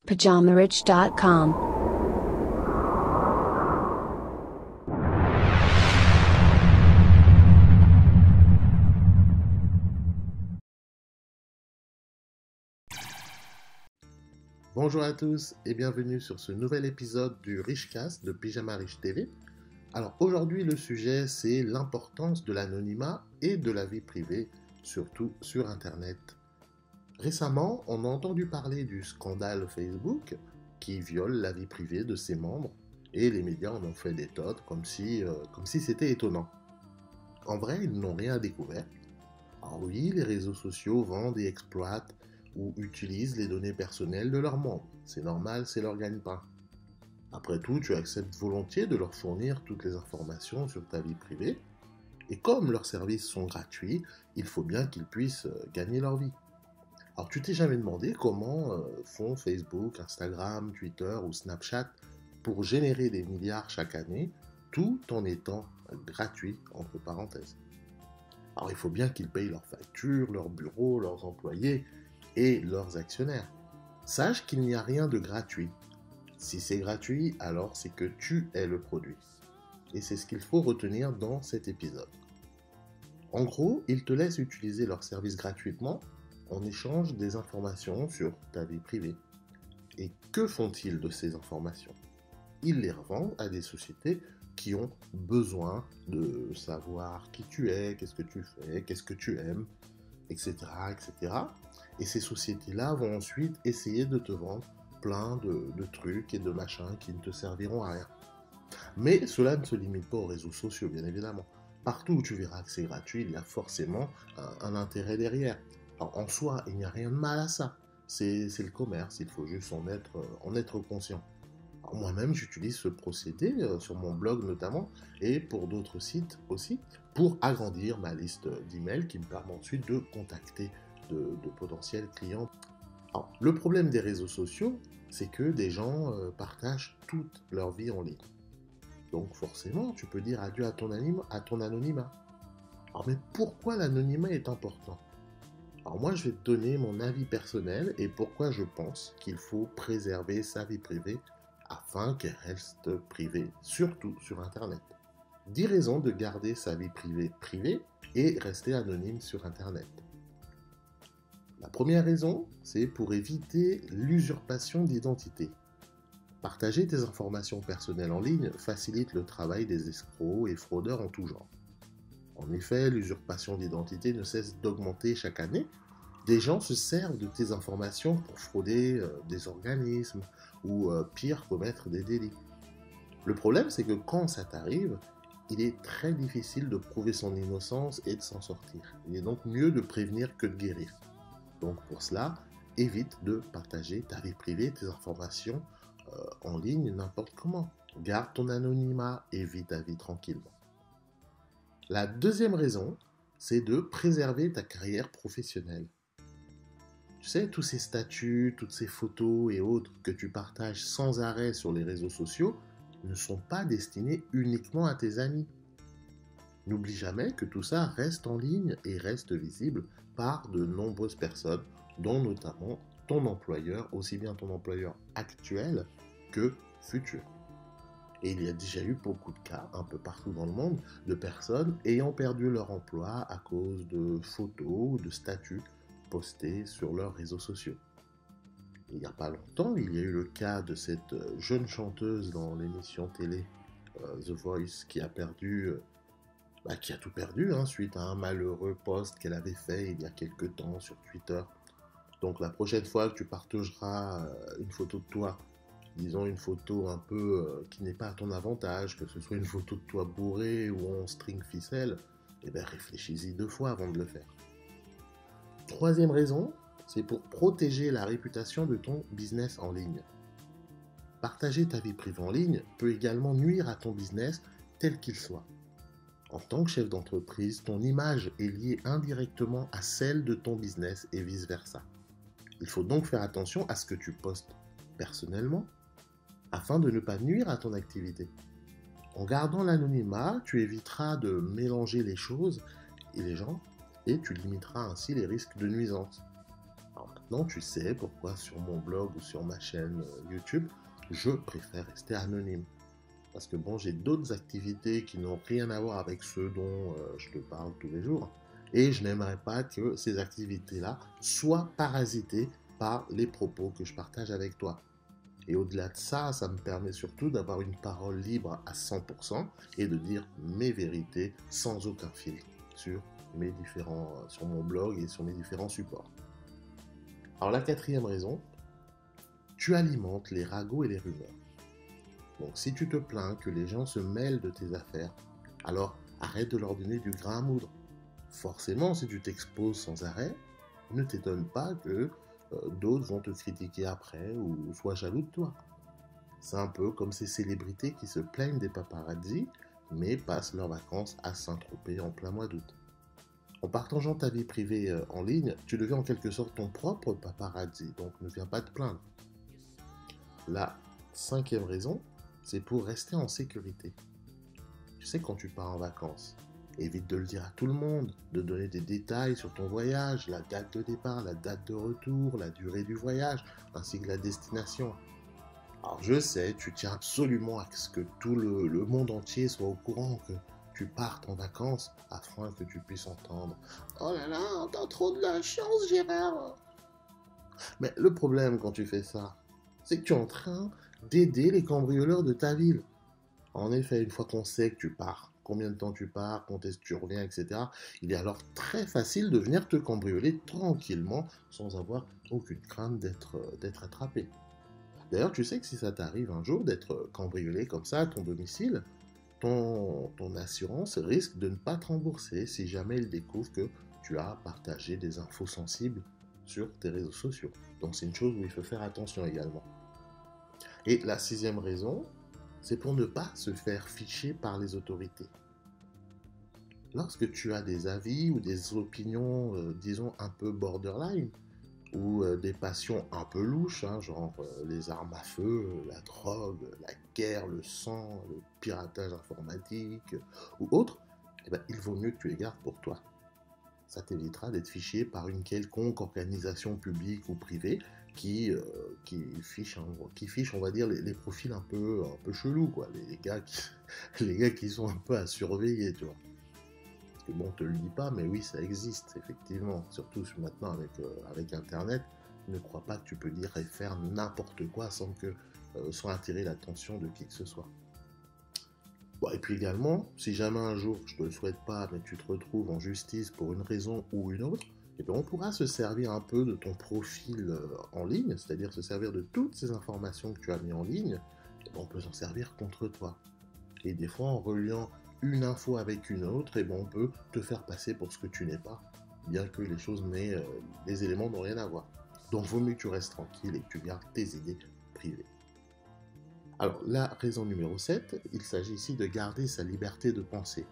PajamaRich.com. Bonjour à tous et bienvenue sur ce nouvel épisode du Richcast de Pyjama Rich TV. Alors aujourd'hui le sujet c'est l'importance de l'anonymat et de la vie privée, surtout sur Internet. Récemment, on a entendu parler du scandale Facebook qui viole la vie privée de ses membres et les médias en ont fait des tonnes comme si c'était étonnant. En vrai, ils n'ont rien découvert. Alors oui, les réseaux sociaux vendent et exploitent ou utilisent les données personnelles de leurs membres. C'est normal, c'est leur gagne-pain. Après tout, tu acceptes volontiers de leur fournir toutes les informations sur ta vie privée, et comme leurs services sont gratuits, il faut bien qu'ils puissent gagner leur vie. Alors tu t'es jamais demandé comment font Facebook, Instagram, Twitter ou Snapchat pour générer des milliards chaque année, tout en étant gratuit, entre parenthèses. Alors il faut bien qu'ils payent leurs factures, leurs bureaux, leurs employés et leurs actionnaires. Sache qu'il n'y a rien de gratuit. Si c'est gratuit, alors c'est que tu es le produit. Et c'est ce qu'il faut retenir dans cet épisode. En gros, ils te laissent utiliser leurs services gratuitement en échange des informations sur ta vie privée. Et que font-ils de ces informations? Ils les revendent à des sociétés qui ont besoin de savoir qui tu es, qu'est-ce que tu fais, qu'est-ce que tu aimes, etc., etc. Et ces sociétés-là vont ensuite essayer de te vendre plein de trucs et de machins qui ne te serviront à rien. Mais cela ne se limite pas aux réseaux sociaux, bien évidemment. Partout où tu verras que c'est gratuit, il y a forcément un intérêt derrière. Alors, en soi, il n'y a rien de mal à ça. C'est le commerce, il faut juste en être conscient. Alors, moi-même, j'utilise ce procédé sur mon blog notamment et pour d'autres sites aussi pour agrandir ma liste d'emails qui me permet ensuite de contacter de potentiels clients. Alors, le problème des réseaux sociaux, c'est que des gens partagent toute leur vie en ligne. Donc forcément, tu peux dire adieu à ton anonymat. Alors mais pourquoi l'anonymat est important? Alors moi, je vais te donner mon avis personnel et pourquoi je pense qu'il faut préserver sa vie privée afin qu'elle reste privée, surtout sur Internet. 10 raisons de garder sa vie privée et rester anonyme sur Internet. La première raison, c'est pour éviter l'usurpation d'identité. Partager tes informations personnelles en ligne facilite le travail des escrocs et fraudeurs en tout genre. En effet, l'usurpation d'identité ne cesse d'augmenter chaque année. Des gens se servent de tes informations pour frauder des organismes ou pire, commettre des délits. Le problème, c'est que quand ça t'arrive, il est très difficile de prouver son innocence et de s'en sortir. Il est donc mieux de prévenir que de guérir. Donc pour cela, évite de partager ta vie privée, tes informations en ligne n'importe comment. Garde ton anonymat et vis ta vie tranquillement. La deuxième raison, c'est de préserver ta carrière professionnelle. Tu sais, tous ces statuts, toutes ces photos et autres que tu partages sans arrêt sur les réseaux sociaux ne sont pas destinés uniquement à tes amis. N'oublie jamais que tout ça reste en ligne et reste visible par de nombreuses personnes, dont notamment ton employeur, aussi bien ton employeur actuel que futur. Et il y a déjà eu beaucoup de cas, un peu partout dans le monde, de personnes ayant perdu leur emploi à cause de photos ou de statuts postés sur leurs réseaux sociaux. Il n'y a pas longtemps, il y a eu le cas de cette jeune chanteuse dans l'émission télé The Voice qui a tout perdu suite à un malheureux post qu'elle avait fait il y a quelques temps sur Twitter. Donc la prochaine fois que tu partageras une photo de toi, disons une photo un peu qui n'est pas à ton avantage, que ce soit une photo de toi bourré ou en string ficelle, réfléchis-y 2 fois avant de le faire. Troisième raison, c'est pour protéger la réputation de ton business en ligne. Partager ta vie privée en ligne peut également nuire à ton business tel qu'il soit. En tant que chef d'entreprise, ton image est liée indirectement à celle de ton business et vice-versa. Il faut donc faire attention à ce que tu postes personnellement afin de ne pas nuire à ton activité. En gardant l'anonymat, tu éviteras de mélanger les choses et les gens et tu limiteras ainsi les risques de nuisance. Alors, Non, tu sais pourquoi sur mon blog ou sur ma chaîne YouTube, je préfère rester anonyme. Parce que bon, j'ai d'autres activités qui n'ont rien à voir avec ceux dont je te parle tous les jours. Et je n'aimerais pas que ces activités-là soient parasitées par les propos que je partage avec toi. Et au-delà de ça, ça me permet surtout d'avoir une parole libre à 100% et de dire mes vérités sans aucun filtre sur mon blog et sur mes différents supports. Alors la quatrième raison, tu alimentes les ragots et les rumeurs. Donc si tu te plains que les gens se mêlent de tes affaires, alors arrête de leur donner du grain à moudre. Forcément, si tu t'exposes sans arrêt, ne t'étonne pas que d'autres vont te critiquer après ou soient jaloux de toi. C'est un peu comme ces célébrités qui se plaignent des paparazzis, mais passent leurs vacances à Saint-Tropez en plein mois d'août. En partageant ta vie privée en ligne, tu deviens en quelque sorte ton propre paparazzi, donc ne viens pas te plaindre. La cinquième raison, c'est pour rester en sécurité. Tu sais, quand tu pars en vacances, évite de le dire à tout le monde, de donner des détails sur ton voyage, la date de départ, la date de retour, la durée du voyage, ainsi que la destination. Alors je sais, tu tiens absolument à ce que tout le monde entier soit au courant que tu partes en vacances afin que tu puisses entendre «Oh là là, t'as trop de la chance, Gérard!» Mais le problème quand tu fais ça, c'est que tu es en train d'aider les cambrioleurs de ta ville. En effet, une fois qu'on sait que tu pars, combien de temps tu pars, quand est-ce que tu reviens, etc., il est alors très facile de venir te cambrioler tranquillement sans avoir aucune crainte d'être attrapé. D'ailleurs, tu sais que si ça t'arrive un jour d'être cambriolé comme ça à ton domicile, ton assurance risque de ne pas te rembourser si jamais il découvre que tu as partagé des infos sensibles sur tes réseaux sociaux. Donc c'est une chose où il faut faire attention également. Et la sixième raison, c'est pour ne pas se faire ficher par les autorités. Lorsque tu as des avis ou des opinions, disons, un peu borderline, ou des passions un peu louches, hein, genre les armes à feu, la drogue, la guerre, le sang, le piratage informatique ou autre, eh ben, il vaut mieux que tu les gardes pour toi. Ça t'évitera d'être fiché par une quelconque organisation publique ou privée qui, euh, qui fiche, on va dire, les profils un peu chelous, quoi. Les gars qui sont un peu à surveiller, tu vois. Parce que bon, on te le dit pas, mais oui, ça existe, effectivement. Surtout maintenant avec Internet, ne crois pas que tu peux dire et faire n'importe quoi sans attirer l'attention de qui que ce soit. Bon, et puis également, si jamais un jour, je ne te le souhaite pas, mais tu te retrouves en justice pour une raison ou une autre, eh bien, on pourra se servir un peu de ton profil en ligne, c'est-à-dire se servir de toutes ces informations que tu as mis en ligne, eh bien, on peut s'en servir contre toi. Et des fois, en reliant une info avec une autre, eh bien, on peut te faire passer pour ce que tu n'es pas, bien que les éléments n'ont rien à voir. Donc, vaut mieux que tu restes tranquille et que tu gardes tes idées privées. Alors, la raison numéro 7, il s'agit ici de garder sa liberté de penser.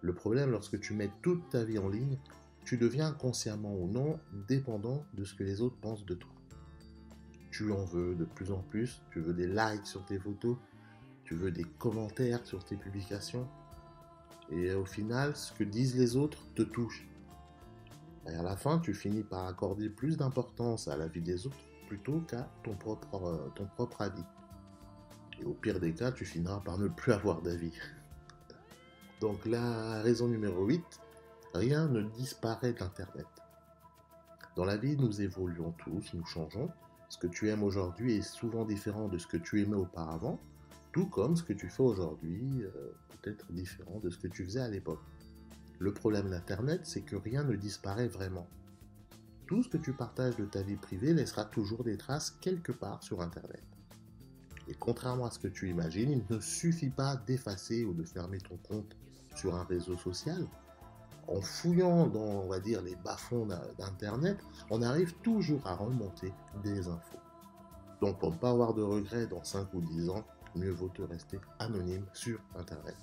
Le problème, lorsque tu mets toute ta vie en ligne, tu deviens consciemment ou non dépendant de ce que les autres pensent de toi. Tu en veux de plus en plus, tu veux des likes sur tes photos, tu veux des commentaires sur tes publications, et au final, ce que disent les autres te touche. Et à la fin, tu finis par accorder plus d'importance à la vie des autres plutôt qu'à ton propre avis. Et au pire des cas, tu finiras par ne plus avoir d'avis. Donc la raison numéro 8, rien ne disparaît d'Internet. Dans la vie, nous évoluons tous, nous changeons. Ce que tu aimes aujourd'hui est souvent différent de ce que tu aimais auparavant, tout comme ce que tu fais aujourd'hui peut être différent de ce que tu faisais à l'époque. Le problème d'Internet, c'est que rien ne disparaît vraiment. Tout ce que tu partages de ta vie privée laissera toujours des traces quelque part sur Internet. Et contrairement à ce que tu imagines, il ne suffit pas d'effacer ou de fermer ton compte sur un réseau social. En fouillant dans, on va dire, les bas-fonds d'Internet, on arrive toujours à remonter des infos. Donc pour ne pas avoir de regrets dans 5 ou 10 ans, mieux vaut te rester anonyme sur Internet.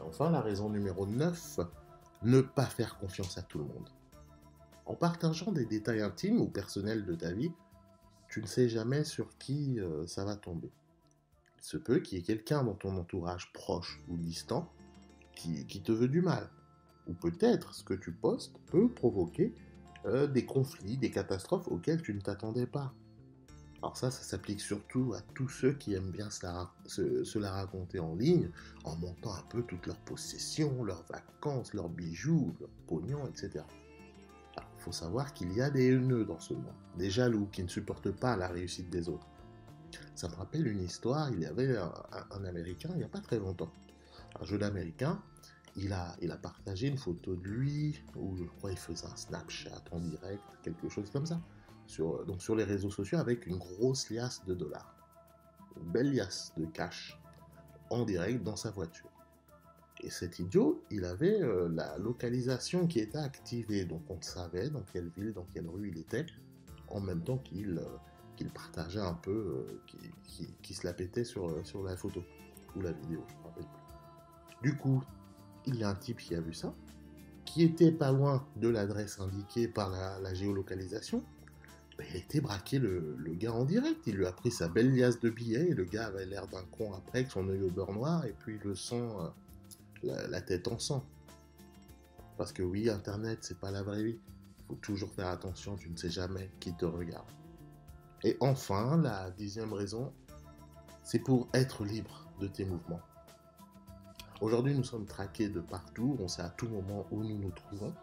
Enfin, la raison numéro 9, ne pas faire confiance à tout le monde. En partageant des détails intimes ou personnels de ta vie, tu ne sais jamais sur qui ça va tomber. Il se peut qu'il y ait quelqu'un dans ton entourage proche ou distant qui te veut du mal. Ou peut-être ce que tu postes peut provoquer des conflits, des catastrophes auxquelles tu ne t'attendais pas. Alors ça s'applique surtout à tous ceux qui aiment bien se la raconter en ligne, en montant un peu toutes leurs possessions, leurs vacances, leurs bijoux, leurs pognons, etc. Alors, il faut savoir qu'il y a des haineux dans ce monde, des jaloux qui ne supportent pas la réussite des autres. Ça me rappelle une histoire, il y avait un Américain, il n'y a pas très longtemps, un jeune Américain, il a partagé une photo de lui, où je crois il faisait un Snapchat en direct, quelque chose comme ça, donc sur les réseaux sociaux avec une grosse liasse de dollars, une belle liasse de cash, en direct dans sa voiture. Et cet idiot, il avait la localisation qui était activée, donc on savait dans quelle ville, dans quelle rue il était, en même temps qu'il partageait un peu, qu'il se la pétait sur la photo, ou la vidéo, je ne me rappelle plus. Du coup, il y a un type qui a vu ça, qui était pas loin de l'adresse indiquée par la géolocalisation. Ben, il a été braqué le gars en direct. Il lui a pris sa belle liasse de billets et le gars avait l'air d'un con après, avec son œil au beurre noir et puis le sang, la tête en sang. Parce que oui, Internet, c'est pas la vraie vie. Il faut toujours faire attention, tu ne sais jamais qui te regarde. Et enfin, la 10e raison, c'est pour être libre de tes mouvements. Aujourd'hui, nous sommes traqués de partout, on sait à tout moment où nous nous trouvons.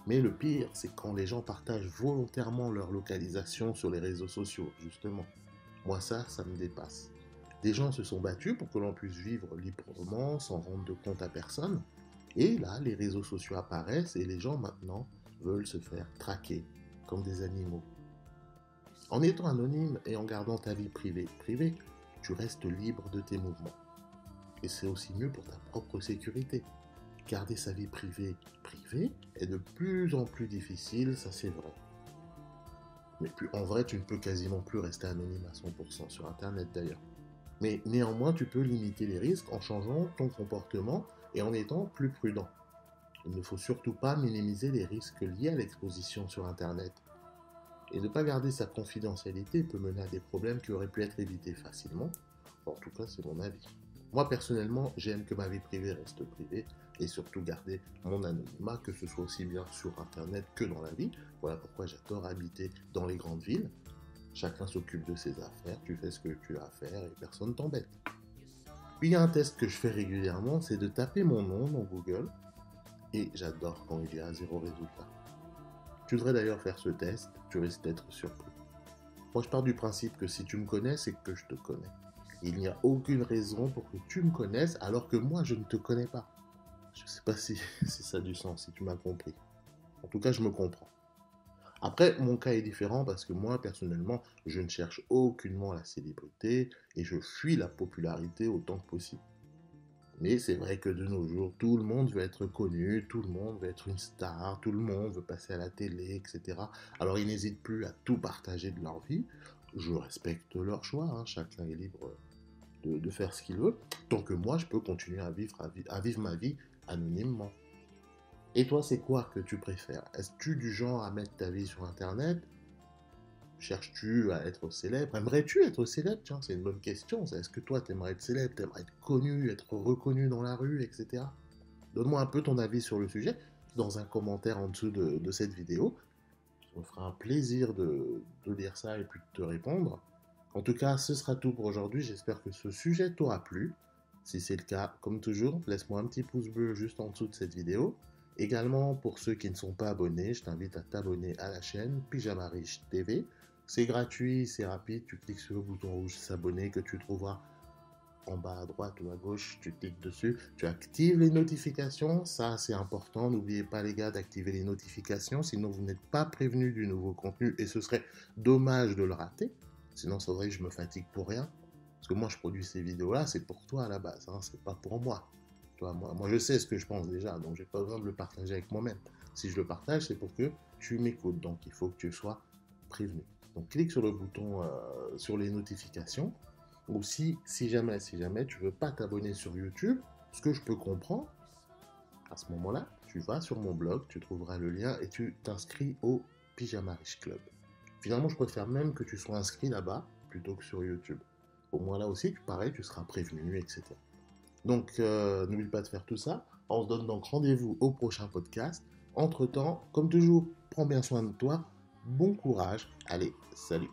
Mais le pire, c'est quand les gens partagent volontairement leur localisation sur les réseaux sociaux, justement. Moi, ça me dépasse. Des gens se sont battus pour que l'on puisse vivre librement, sans rendre de compte à personne. Et là, les réseaux sociaux apparaissent et les gens maintenant veulent se faire traquer comme des animaux. En étant anonyme et en gardant ta vie privée, tu restes libre de tes mouvements. Et c'est aussi mieux pour ta propre sécurité. Garder sa vie privée est de plus en plus difficile, ça c'est vrai. Mais puis, en vrai, tu ne peux quasiment plus rester anonyme à 100% sur Internet d'ailleurs. Mais néanmoins, tu peux limiter les risques en changeant ton comportement et en étant plus prudent. Il ne faut surtout pas minimiser les risques liés à l'exposition sur Internet. Et ne pas garder sa confidentialité peut mener à des problèmes qui auraient pu être évités facilement. En tout cas, c'est mon avis. Moi, personnellement, j'aime que ma vie privée reste privée et surtout garder mon anonymat, que ce soit aussi bien sur Internet que dans la vie. Voilà pourquoi j'adore habiter dans les grandes villes. Chacun s'occupe de ses affaires, tu fais ce que tu as à faire et personne t'embête. Puis il y a un test que je fais régulièrement, c'est de taper mon nom dans Google et j'adore quand il y a zéro résultat. Tu devrais d'ailleurs faire ce test, tu risques d'être surpris. Moi, je pars du principe que si tu me connais, c'est que je te connais. Il n'y a aucune raison pour que tu me connaisses alors que moi, je ne te connais pas. Je ne sais pas si ça a du sens, si tu m'as compris. En tout cas, je me comprends. Après, mon cas est différent parce que moi, personnellement, je ne cherche aucunement la célébrité et je fuis la popularité autant que possible. Mais c'est vrai que de nos jours, tout le monde veut être connu, tout le monde veut être une star, tout le monde veut passer à la télé, etc. Alors ils n'hésitent plus à tout partager de leur vie. Je respecte leur choix, hein, chacun est libre de faire ce qu'il veut, tant que moi je peux continuer à vivre ma vie anonymement. Et toi, c'est quoi que tu préfères? Est-ce-tu du genre à mettre ta vie sur Internet? Cherches-tu à être célèbre? Aimerais-tu être célèbre? Tiens, c'est une bonne question. Est-ce que toi, t'aimerais être célèbre, t'aimerais être connu, être reconnu dans la rue, etc. Donne-moi un peu ton avis sur le sujet dans un commentaire en dessous de cette vidéo. Ça me fera un plaisir de lire ça et puis de te répondre. En tout cas, ce sera tout pour aujourd'hui. J'espère que ce sujet t'aura plu. Si c'est le cas, comme toujours, laisse-moi un petit pouce bleu juste en dessous de cette vidéo. Également, pour ceux qui ne sont pas abonnés, je t'invite à t'abonner à la chaîne Pyjama Riche TV. C'est gratuit, c'est rapide, tu cliques sur le bouton rouge s'abonner que tu trouveras en bas à droite ou à gauche, tu cliques dessus, tu actives les notifications, ça c'est important, n'oubliez pas les gars d'activer les notifications, sinon vous n'êtes pas prévenu du nouveau contenu et ce serait dommage de le rater, sinon c'est vrai que je me fatigue pour rien, parce que moi je produis ces vidéos là, c'est pour toi à la base, hein, c'est pas pour moi. Toi, moi je sais ce que je pense déjà, donc j'ai pas besoin de le partager avec moi-même. Si je le partage, c'est pour que tu m'écoutes, donc il faut que tu sois prévenu. Donc clique sur le bouton sur les notifications. Ou si jamais tu veux pas t'abonner sur YouTube, ce que je peux comprendre, à ce moment-là, tu vas sur mon blog, tu trouveras le lien et tu t'inscris au Pyjama Riche Club. Finalement, je préfère même que tu sois inscrit là-bas plutôt que sur YouTube. Au moins là aussi, pareil, tu seras prévenu, etc. Donc, n'oublie pas de faire tout ça. On se donne donc rendez-vous au prochain podcast. Entre-temps, comme toujours, prends bien soin de toi. Bon courage. Allez, salut.